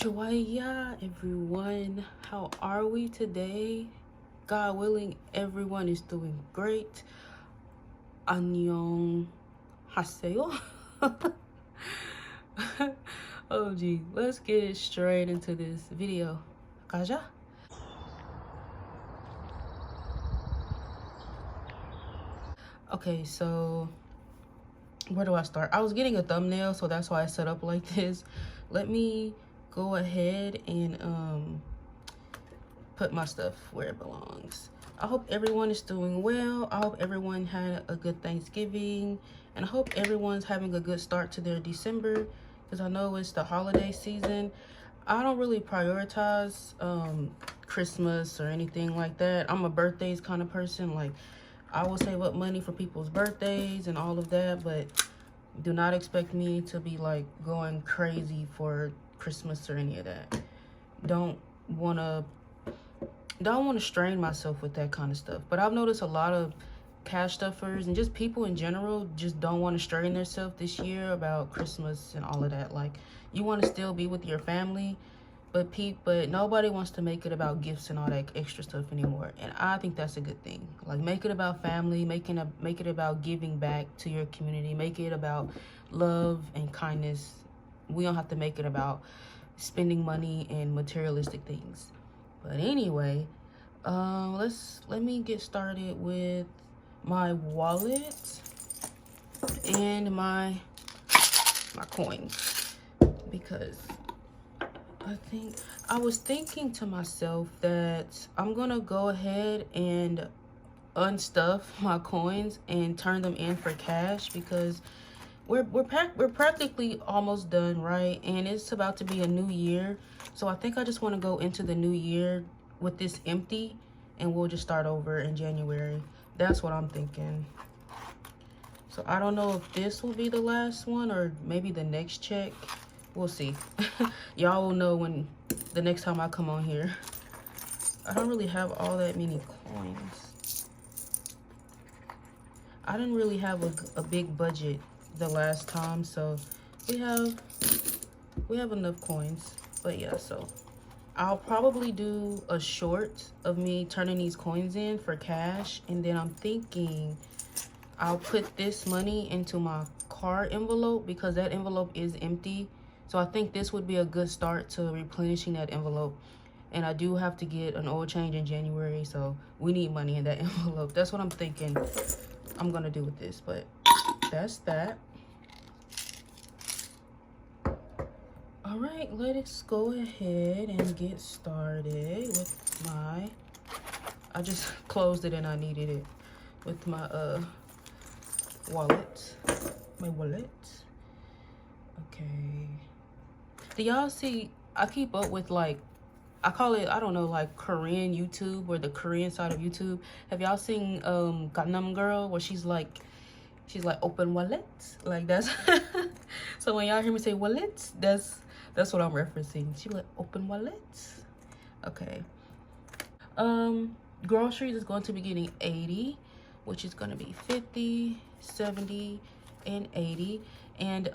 Joya, everyone. How are we today? God willing, everyone is doing great. 안녕하세요. Oh gee, let's get straight into this video. 가자. Okay, so where do I start? I was getting a thumbnail, so that's why I set up like this. Let me go ahead and put my stuff where it belongs. I hope everyone is doing well. I hope everyone had a good Thanksgiving, and I hope everyone's having a good start to their December, because I know it's the holiday season. I don't really prioritize Christmas or anything like that. I'm a birthdays kind of person. Like, I will save up money for people's birthdays and all of that, but do not expect me to be like going crazy for Christmas or any of that. Don't want to strain myself with that kind of stuff. But I've noticed a lot of cash stuffers and just people in general just don't want to strain themselves this year about Christmas and all of that. Like, you want to still be with your family, but nobody wants to make it about gifts and all that extra stuff anymore. And I think that's a good thing. Like, make it about family, make it about giving back to your community, make it about love and kindness. We don't have to make it about spending money and materialistic things. But anyway, let me get started with my wallet and my coins, because I was thinking to myself that I'm gonna go ahead and unstuff my coins and turn them in for cash, because we're practically almost done, right? And it's about to be a new year, so I think I just want to go into the new year with this empty, and we'll just start over in January. That's what I'm thinking. So I don't know if this will be the last one or maybe the next check. We'll see. Y'all will know when the next time I come on here. I don't really have all that many coins. I didn't really have a big budget the last time, so we have enough coins. But yeah, so I'll probably do a short of me turning these coins in for cash, and then I'm thinking I'll put this money into my car envelope, because that envelope is empty. So I think this would be a good start to replenishing that envelope. And I do have to get an oil change in January, so we need money in that envelope. That's what I'm thinking I'm gonna do with this, but that's that. All right, let's go ahead and get started with I just closed it and I needed it, with my wallet. Okay. Do y'all see, I keep up with, like, I call it, I don't know, like Korean YouTube, or the Korean side of YouTube. Have y'all seen Gangnam Girl, where she's like open wallet? Like, that's so when y'all hear me say wallet, that's what I'm referencing. She like open wallet. Okay. Groceries is going to be getting 80, which is going to be 50, 70, and 80. And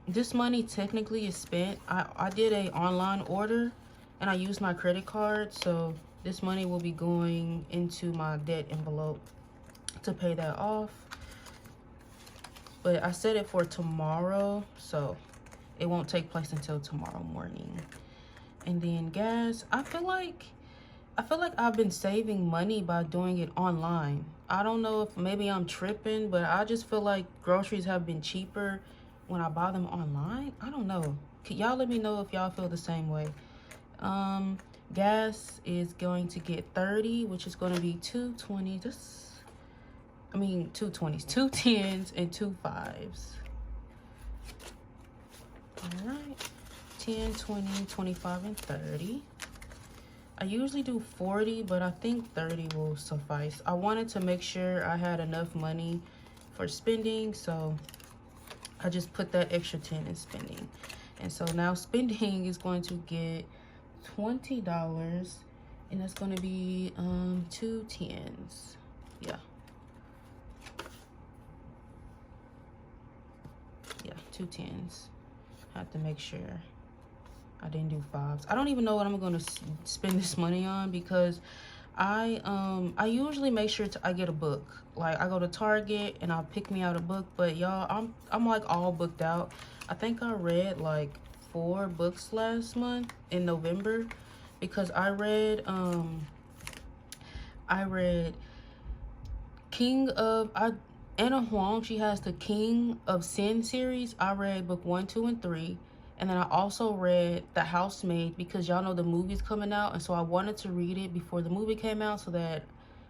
this money technically is spent. I did a online order and I used my credit card, so this money will be going into my debt envelope to pay that off. But I set it for tomorrow, so it won't take place until tomorrow morning. And then gas, I feel like I've been saving money by doing it online. I don't know if maybe I'm tripping, but I just feel like groceries have been cheaper when I buy them online. I don't know. Y'all let me know if y'all feel the same way. Gas is going to get 30, which is going to be 220. Two 20s, 2 10s, and 2 5s. All right, 10, 20, 25, and 30. I usually do 40, but I think 30 will suffice. I wanted to make sure I had enough money for spending, so I just put that extra 10 in spending. And so now spending is going to get $20, and that's going to be 2 10s. Yeah. Yeah, 2 10s. I have to make sure. I didn't do 5s. I don't even know what I'm gonna spend this money on, because I usually make sure I get a book. Like, I go to Target and I'll pick me out a book, but y'all, I'm like all booked out. I think I read like 4 books last month in November, because I read Anna Huang, she has the King of Sin series. I read book 1, 2, and 3. And then I also read The Housemaid, because y'all know the movie's coming out. And so I wanted to read it before the movie came out so that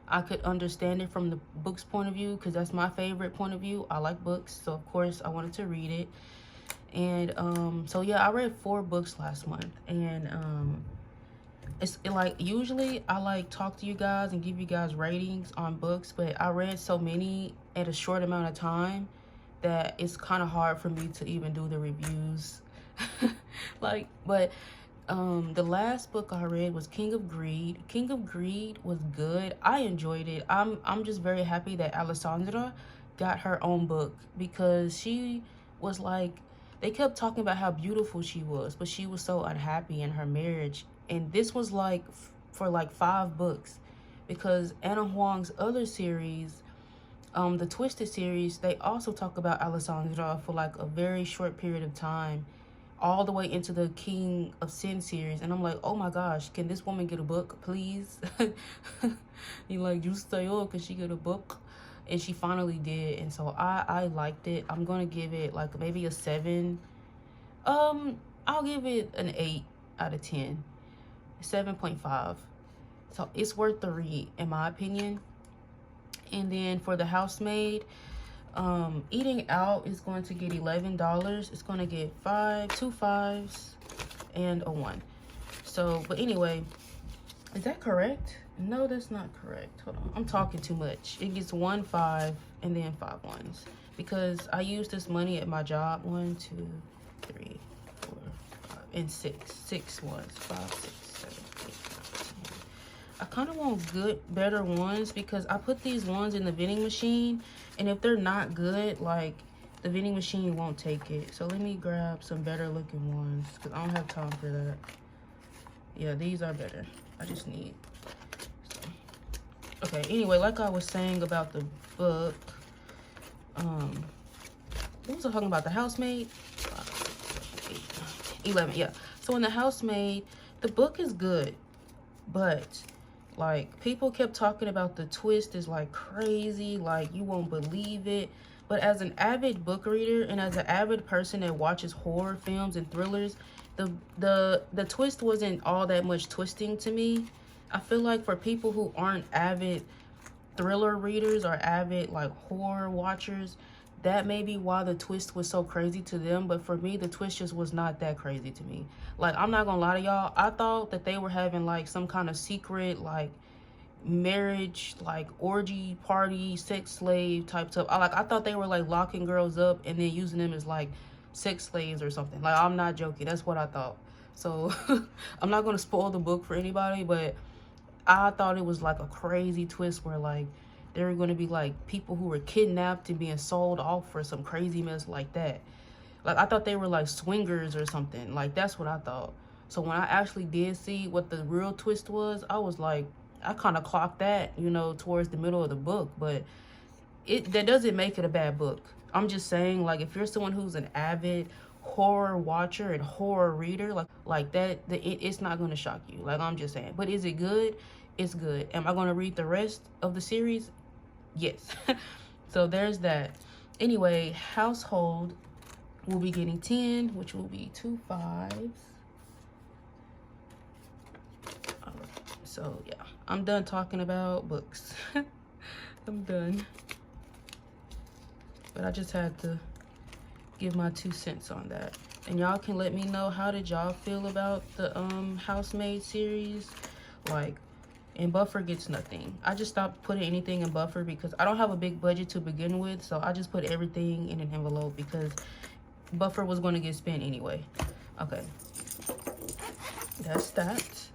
I could understand it from the book's point of view, because that's my favorite point of view. I like books, so of course I wanted to read it. And so yeah, I read 4 books last month. And like, usually I like talk to you guys and give you guys ratings on books, but I read so many at a short amount of time that it's kind of hard for me to even do the reviews. Like, but the last book I read was King of Greed. King of Greed was good. I enjoyed it. I'm just very happy that Alessandra got her own book, because she was like, they kept talking about how beautiful she was, but she was so unhappy in her marriage. And this was like for like 5 books, because Anna Huang's other series, the Twisted series, they also talk about Alessandra for like a very short period of time, all the way into the King of Sin series. And I'm like, oh my gosh, can this woman get a book, please? You like, you stay on, can she get a book? And she finally did. And so I liked it. I'm gonna give it like maybe a 7. I'll give it an 8 out of 10. 7.5. So it's worth the read, in my opinion. And then for The Housemaid, eating out is going to get $11. It's going to get 2 5s and a 1. So, but anyway, is that correct? No, that's not correct. Hold on, I'm talking too much. It gets 1 5 and then 5 1s, because I used this money at my job. 1 2 3 4 5 and 6 1s. 5 6 7 8 9 10. I kind of want better ones, because I put these ones in the vending machine, and if they're not good, like, the vending machine won't take it. So let me grab some better looking ones, because I don't have time for that. Yeah, these are better. I just need. So. Okay, anyway, like I was saying about the book, what was I talking about? The Housemaid? 5, 6, 7, 8, 9, 10, 11, yeah. So in The Housemaid, the book is good, but like, people kept talking about the twist is like crazy, like you won't believe it. But as an avid book reader and as an avid person that watches horror films and thrillers, the twist wasn't all that much twisting to me. I feel like for people who aren't avid thriller readers or avid like horror watchers, that may be why the twist was so crazy to them. But for me, the twist just was not that crazy to me. Like, I'm not gonna lie to y'all, I thought that they were having like some kind of secret like marriage, like orgy party, sex slave type stuff. I thought they were like locking girls up and then using them as like sex slaves or something. Like, I'm not joking, that's what I thought. So I'm not gonna spoil the book for anybody, but I thought it was like a crazy twist where like there were going to be like people who were kidnapped and being sold off for some crazy mess like that. Like, I thought they were like swingers or something. Like, that's what I thought. So when I actually did see what the real twist was, I was like, I kind of clocked that, you know, towards the middle of the book. But that doesn't make it a bad book. I'm just saying, like, if you're someone who's an avid horror watcher and horror reader, like that, it's not going to shock you. Like, I'm just saying. But is it good? It's good. Am I going to read the rest of the series? Yes. So there's that. Anyway, household will be getting 10, which will be 2 5s. So yeah, I'm done talking about books. I'm done. But I just had to give my 2 cents on that. And y'all can let me know, how did y'all feel about the Housemaid series? Like, and Buffer gets nothing. I just stopped putting anything in Buffer because I don't have a big budget to begin with. So I just put everything in an envelope because Buffer was going to get spent anyway. Okay. That's that.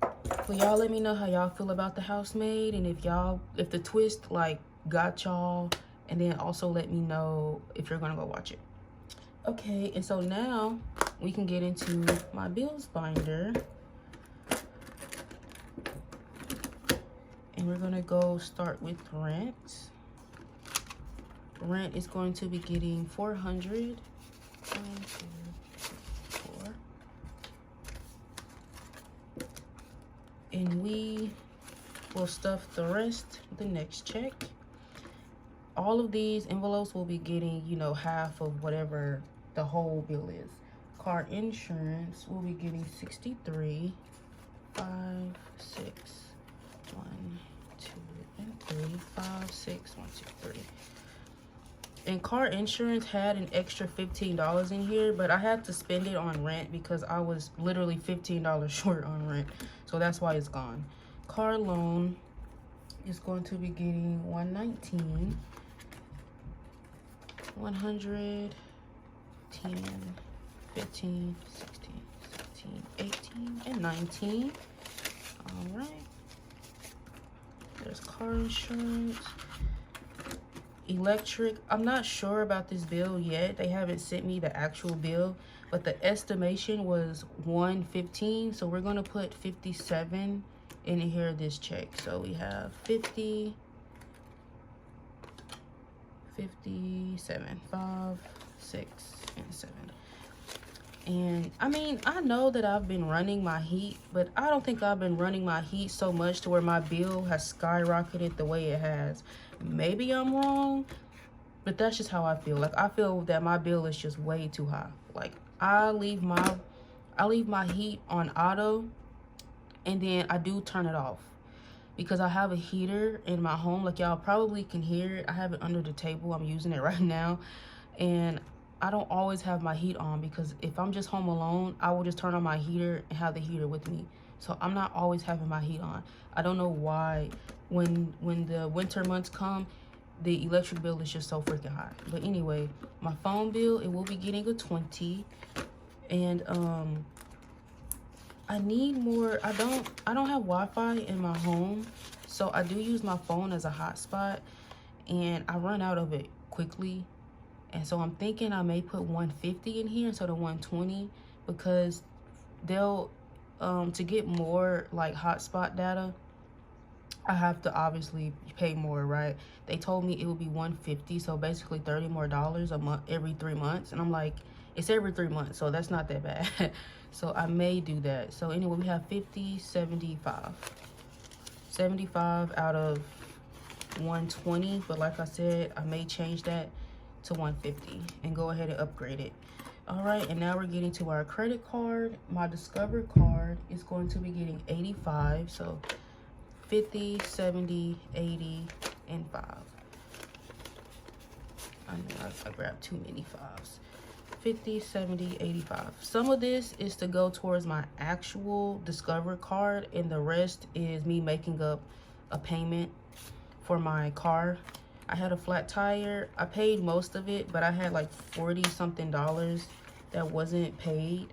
But y'all let me know how y'all feel about the Housemaid. And if the twist like got y'all. And then also let me know if you're going to go watch it. Okay. And so now we can get into my bills binder. And we're gonna go start with rent. Rent is going to be getting $400. 1, 2, 4. And we will stuff the rest the next check. All of these envelopes will be getting, you know, half of whatever the whole bill is. Car insurance will be getting 63, 5, 6, 1, 2, and 3, 5, 6, 1, 2, 3. And car insurance had an extra $15 in here, but I had to spend it on rent because I was literally $15 short on rent. So that's why it's gone. Car loan is going to be getting 119, 100, 10, 15, 16, 17, 18, and 19. All right. There's car insurance. Electric, I'm not sure about this bill yet. They haven't sent me the actual bill, but the estimation was $115, so we're going to put 57 in here this check. So we have 50, 57, 5, 6, and 7. And I mean, I know that I've been running my heat, but I don't think I've been running my heat so much to where my bill has skyrocketed the way it has. Maybe I'm wrong, but that's just how I feel. Like, I feel that my bill is just way too high. Like, I leave my heat on auto, and then I do turn it off because I have a heater in my home. Like, y'all probably can hear it. I have it under the table. I'm using it right now, and I don't always have my heat on because if I'm just home alone, I will just turn on my heater and have the heater with me. So I'm not always having my heat on. I don't know why when the winter months come, the electric bill is just so freaking high. But anyway, my phone bill, it will be getting a 20. And I need more. I don't have Wi-Fi in my home, so I do use my phone as a hotspot, and I run out of it quickly. And so I'm thinking I may put 150 in here instead of 120 because they'll to get more like hotspot data, I have to obviously pay more, right? They told me it would be 150, so basically $30 more a month every 3 months. And I'm like, it's every 3 months, so that's not that bad. So I may do that. So anyway, we have 50, 75. 75 out of 120, but like I said, I may change that to 150 and go ahead and upgrade it. All right, and now we're getting to our credit card. My Discover card is going to be getting 85, so 50, 70, 80, and 5. I know I grabbed too many 5s. 50, 70, 85. Some of this is to go towards my actual Discover card, and the rest is me making up a payment for my car. I had a flat tire. I paid most of it, but I had like 40 something dollars that wasn't paid.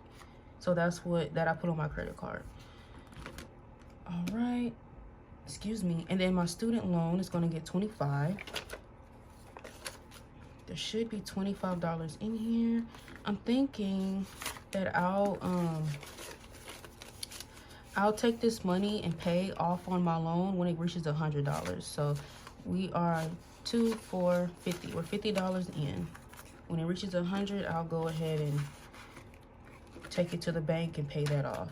So that's what I put on my credit card. All right. Excuse me. And then my student loan is going to get 25. There should be $25 in here. I'm thinking that I'll take this money and pay off on my loan when it reaches $100. So we are 2, 4, 50. We're $50 in. When it reaches 100, I'll go ahead and take it to the bank and pay that off.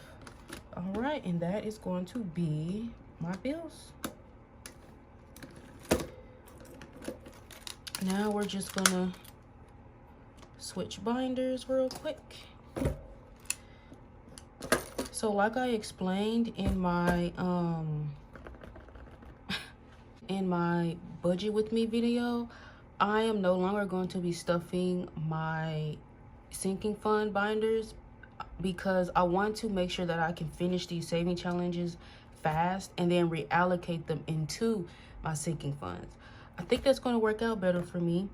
All right, and that is going to be my bills. Now we're just gonna switch binders real quick. So like I explained in my budget with me video, I am no longer going to be stuffing my sinking fund binders because I want to make sure that I can finish these saving challenges fast and then reallocate them into my sinking funds. I think that's going to work out better for me.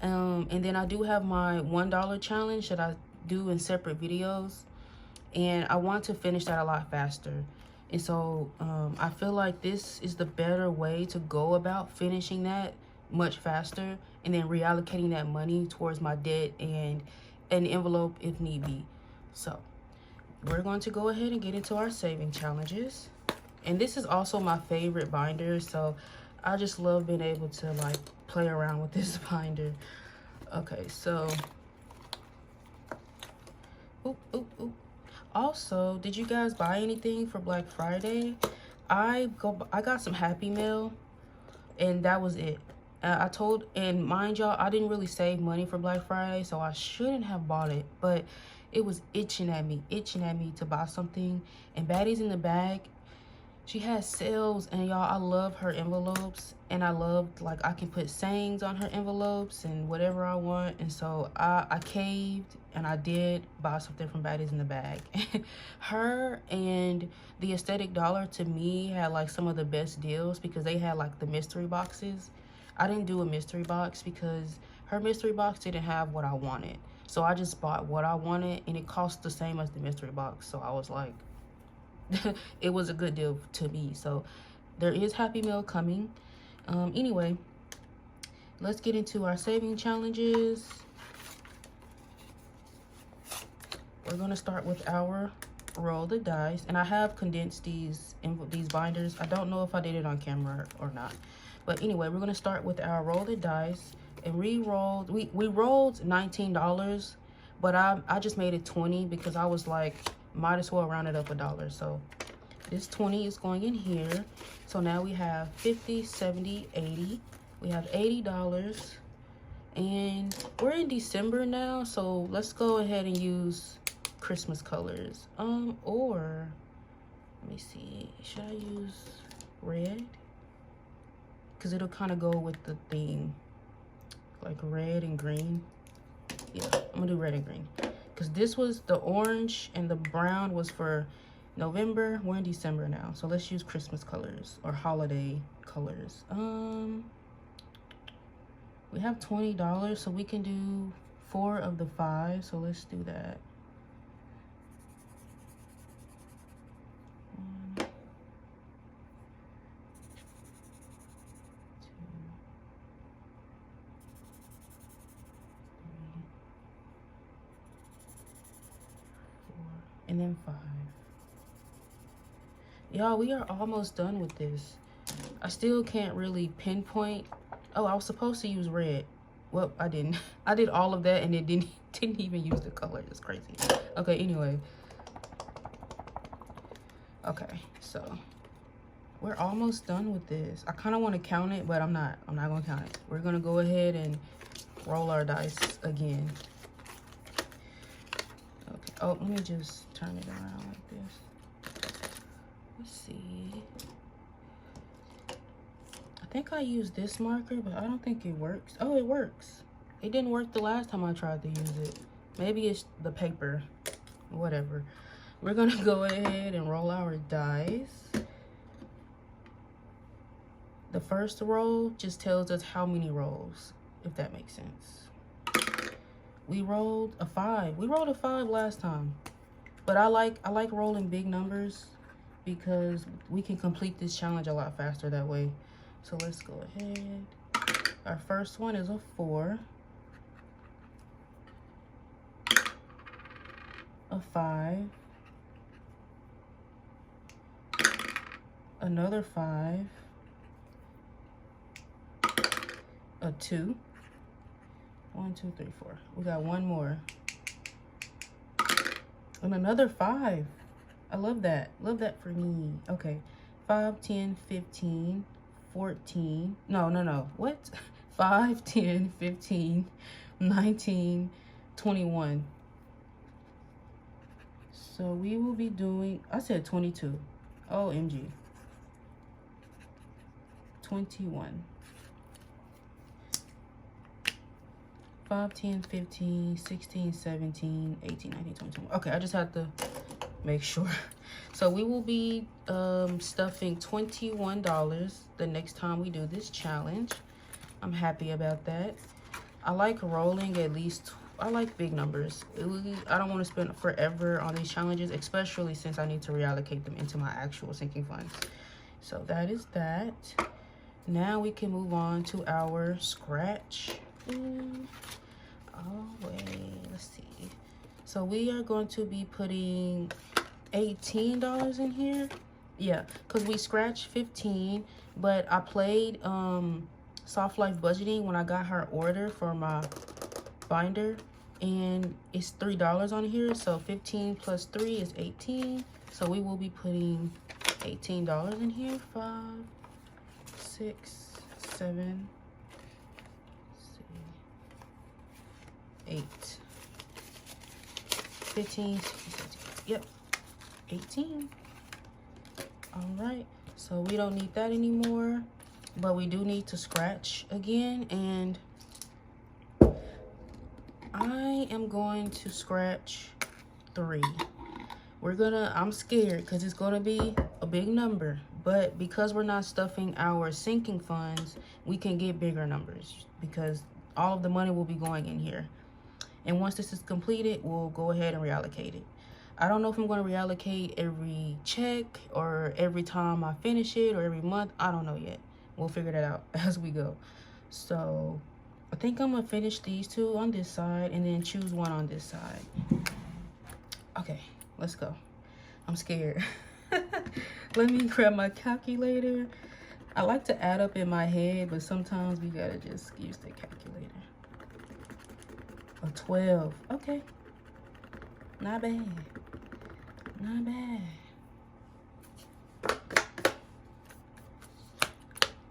And then I do have my $1 challenge that I do in separate videos, and I want to finish that a lot faster. And so I feel like this is the better way to go about finishing that much faster and then reallocating that money towards my debt and an envelope if need be. So we're going to go ahead and get into our saving challenges. And this is also my favorite binder, so I just love being able to like play around with this binder. Okay, so oop, oop, oop. Also, did you guys buy anything for Black Friday? I got some Happy Mail, and that was it. And mind y'all, I didn't really save money for Black Friday, so I shouldn't have bought it, but it was itching at me to buy something. And Baddies in the Bag, she has sales, and y'all, I love her envelopes, and I love, like, I can put sayings on her envelopes and whatever I want. And so I caved, and I did buy something from Baddies in the Bag. Her and the Aesthetic Dollar, to me, had like some of the best deals because they had like the mystery boxes. I didn't do a mystery box because her mystery box didn't have what I wanted. So I just bought what I wanted, and it cost the same as the mystery box. So I was like, it was a good deal to me. So there is Happy Meal coming. Anyway, let's get into our saving challenges. We're gonna start with our roll the dice, and I have condensed these binders. I don't know if I did it on camera or not, but anyway, we're gonna start with our roll the dice. And we rolled $19, but I just made it 20 because I was like, might as well round it up $1. So this 20 is going in here. So now we have 50, 70, 80. We have $80, and we're in December now, so let's go ahead and use Christmas colors. Or let me see, should I use red? Because it'll kind of go with the theme, like red and green. Yeah, I'm gonna do red and green because this was the orange and the brown was for November. We're in December now, so let's use Christmas colors or holiday colors. We have $20, so we can do 4 of the 5, so let's do that. 1, 2, 3, 4, and then 5. Y'all, we are almost done with this. I still can't really pinpoint. Oh, I was supposed to use red. Well, I didn't. I did all of that and it didn't even use the color. It's crazy. Okay, anyway. Okay, so we're almost done with this. I kind of want to count it, but I'm not gonna count it. We're gonna go ahead and roll our dice again. Okay. Oh, let me just turn it around like this. Let's see. I think I used this marker, but I don't think it works. Oh, it works. It didn't work the last time I tried to use it. Maybe it's the paper. Whatever. We're gonna go ahead and roll our dice. The first roll just tells us how many rolls, if that makes sense. We rolled a 5. We rolled a 5 last time. But I like rolling big numbers because we can complete this challenge a lot faster that way. So let's go ahead. Our first one is a 4, a 5, another 5, a 2. 1, 2, 3, 4. We got one more. And another 5. I love that. Love that for me. Okay. 5, 10, 15, 14. No. What? 5, 10, 15, 19, 21. So we will be doing, I said 22. OMG. 21. 5, 10, 15, 16, 17, 18, 19, 20, 21. Okay, I just have to make sure. So we will be stuffing $21 the next time we do this challenge. I'm happy about that. I like rolling at least, I like big numbers. I don't want to spend forever on these challenges, especially since I need to reallocate them into my actual sinking funds. So that is that. Now we can move on to our scratch. Oh wait, let's see. So we are going to be putting $18 in here. Yeah, because we scratched 15, but I played Soft Life Budgeting when I got her order for my binder, and it's $3 on here. So 15 plus 3 is 18. So we will be putting $18 in here. 5, 6, 7, 8, 15, 16, 17. Yep, 18. All right, so we don't need that anymore, but we do need to scratch again, and I am going to scratch 3. I'm scared because it's gonna be a big number, but because we're not stuffing our sinking funds, we can get bigger numbers because all of the money will be going in here. And once this is completed, we'll go ahead and reallocate it. I don't know if I'm going to reallocate every check or every time I finish it or every month. I don't know yet. We'll figure that out as we go. So I think I'm going to finish these 2 on this side and then choose one on this side. Okay, let's go. I'm scared. Let me grab my calculator. I like to add up in my head, but sometimes we got to just use the calculator. A 12. Okay. Not bad. Not bad.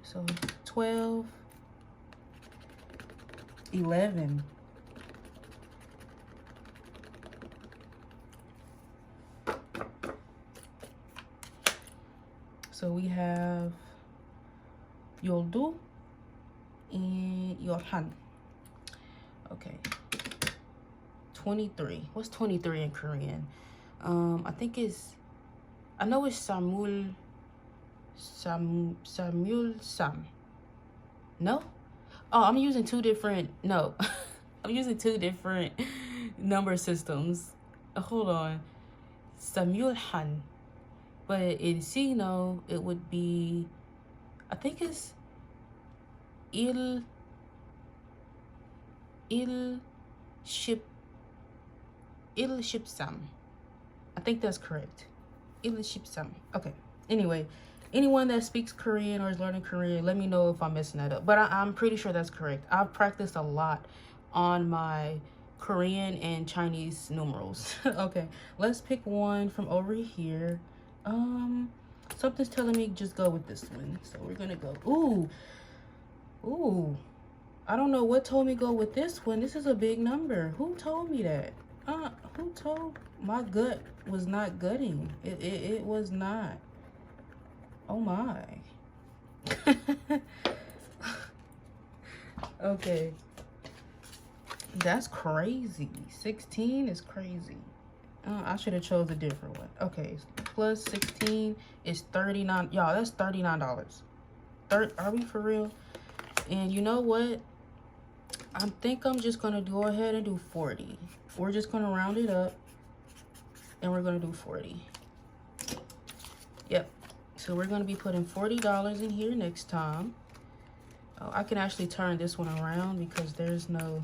So 12, 11. So we have Yoldu and Yohan. Okay. 23. What's 23 in Korean? I think I know it's Samuel Sam. No? Oh, I'm using 2 different, no. I'm using 2 different number systems. Hold on. Samuel Han. But in Sino, it would be, I think it's Il Shipsam. I think that's correct. Shipsam. Okay. Anyway, anyone that speaks Korean or is learning Korean, let me know if I'm messing that up. But I'm pretty sure that's correct. I've practiced a lot on my Korean and Chinese numerals. Okay, let's pick one from over here. Something's telling me just go with this one. So we're gonna go. Ooh. I don't know what told me go with this one. This is a big number. Who told me that? Who told? My gut was not gutting. It was not. Oh my. Okay. That's crazy. 16 is crazy. I should have chose a different one. Okay, plus 16 is 39. Y'all, that's $39. Are we for real? And you know what? I think I'm just gonna go ahead and do 40. We're just gonna round it up and we're gonna do 40. Yep. So we're gonna be putting $40 in here next time. Oh, I can actually turn this one around because there's no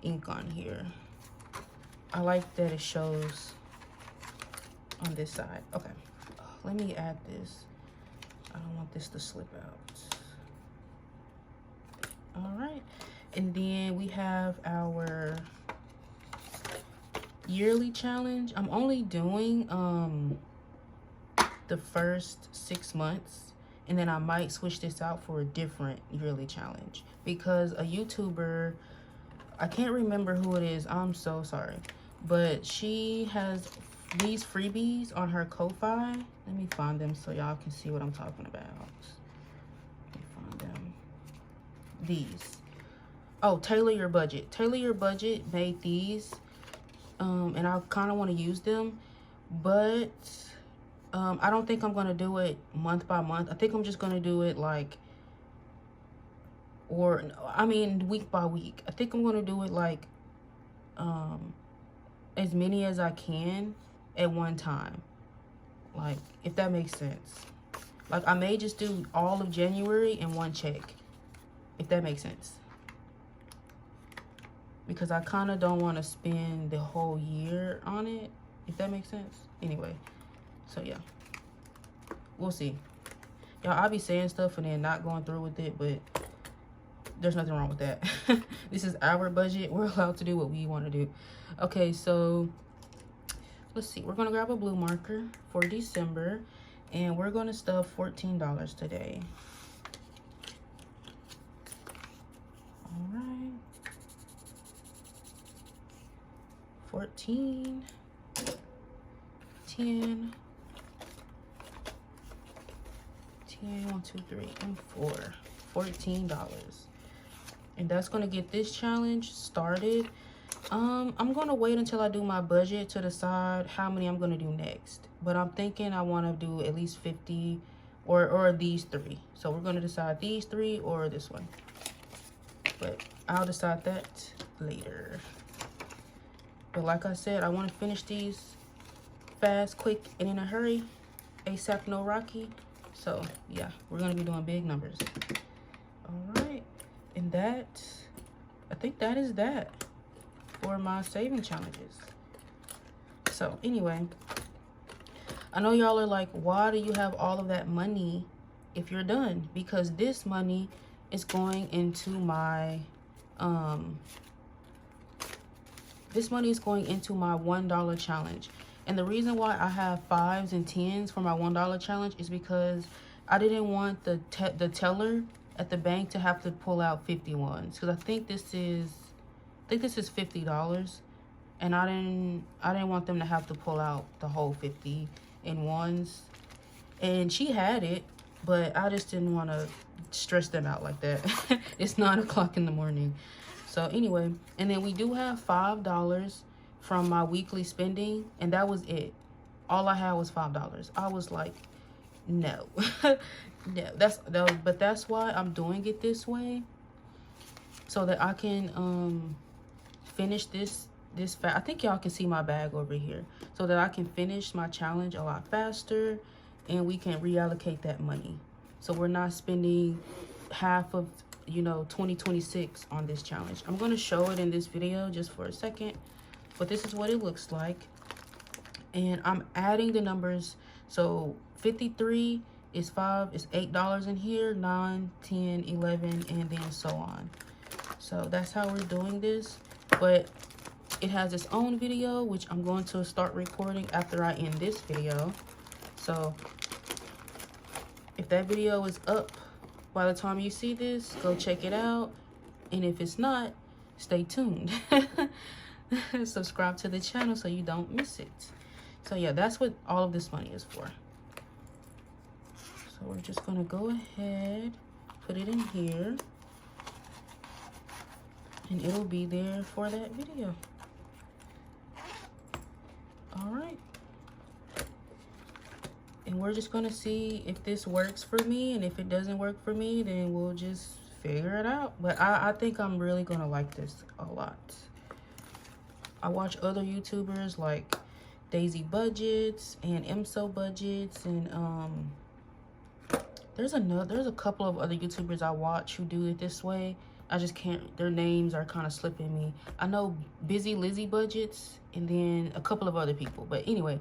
ink on here. I like that it shows on this side. Okay, let me add this. I don't want this to slip out. All right, and then we have our yearly challenge. I'm only doing the first 6 months, and then I might switch this out for a different yearly challenge because a YouTuber, I can't remember who it is, I'm so sorry, but she has these freebies on her Ko-Fi. Let me find them so y'all can see what I'm talking about. Let me find them. These. Oh, Tailor Your Budget. Tailor Your Budget made these, and I kind of want to use them, but I don't think I'm going to do it month by month. I think I'm just going to do it like, week by week. I think I'm going to do it like as many as I can at one time. Like, if that makes sense. Like, I may just do all of January in one check, if that makes sense. because I kind of don't want to spend the whole year on it, if that makes sense. Anyway, so yeah, we'll see. Y'all, I'll be saying stuff and then not going through with it, but there's nothing wrong with that. This is our budget. We're allowed to do what we want to do. Okay, so let's see. We're going to grab a blue marker for December, and we're going to stuff $14 today. All right. 14, 10, 1, 2, 3, and 4. $14. And that's gonna get this challenge started. I'm gonna wait until I do my budget to decide how many I'm gonna do next. But I'm thinking I wanna do at least 50 or these 3. So we're gonna decide these 3 or this one. But I'll decide that later. But like I said, I wanna finish these fast, quick, and in a hurry. ASAP, no Rocky. So yeah, we're gonna be doing big numbers. All right, and that, I think that is that for my saving challenges. So anyway, I know y'all are like, why do you have all of that money if you're done? Because this money is going into my this money is going into my $1 challenge. And the reason why I have 5s and 10s for my $1 challenge is because I didn't want the teller at the bank to have to pull out 51s, because I think this is $50, and I didn't want them to have to pull out the whole 50 in ones. And she had it, but I just didn't want to stress them out like that. It's 9 o'clock in the morning. So anyway, and then we do have $5 from my weekly spending, and that was it. All I had was $5. I was like, no. No, but that's why I'm doing it this way, so that I can finish this I think y'all can see my bag over here, so that I can finish my challenge a lot faster, and we can reallocate that money, so we're not spending half of 2026 on this challenge. I'm going to show it in this video just for a second, but this is what it looks like. And I'm adding the numbers. So 53 is $8 in here, 9, 10, 11, and then so on. So that's how we're doing this. But it has its own video, which I'm going to start recording after I end this video. So if that video is up by the time you see this, go check it out. And if it's not, stay tuned. Subscribe to the channel so you don't miss it. So yeah, that's what all of this money is for. So we're just gonna go ahead, put it in here, and it'll be there for that video. All right. And we're just gonna see if this works for me, and if it doesn't work for me, then we'll just figure it out. But I think I'm really gonna like this a lot. I watch other YouTubers like Daisy Budgets and MSO Budgets, and there's a couple of other YouTubers I watch who do it this way. I just can't, their names are kind of slipping me. I know Busy Lizzie Budgets, and then a couple of other people. But anyway,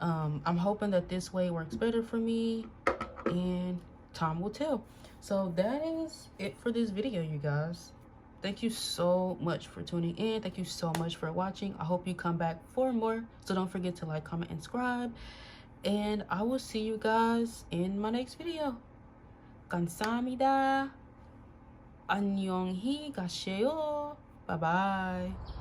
I'm hoping that this way works better for me, and time will tell. So that is it for this video, you guys. Thank you so much for tuning in. Thank you so much for watching. I hope you come back for more. So don't forget to like, comment, and subscribe. And I will see you guys in my next video. 감사합니다. 안녕히 가세요. Bye-bye.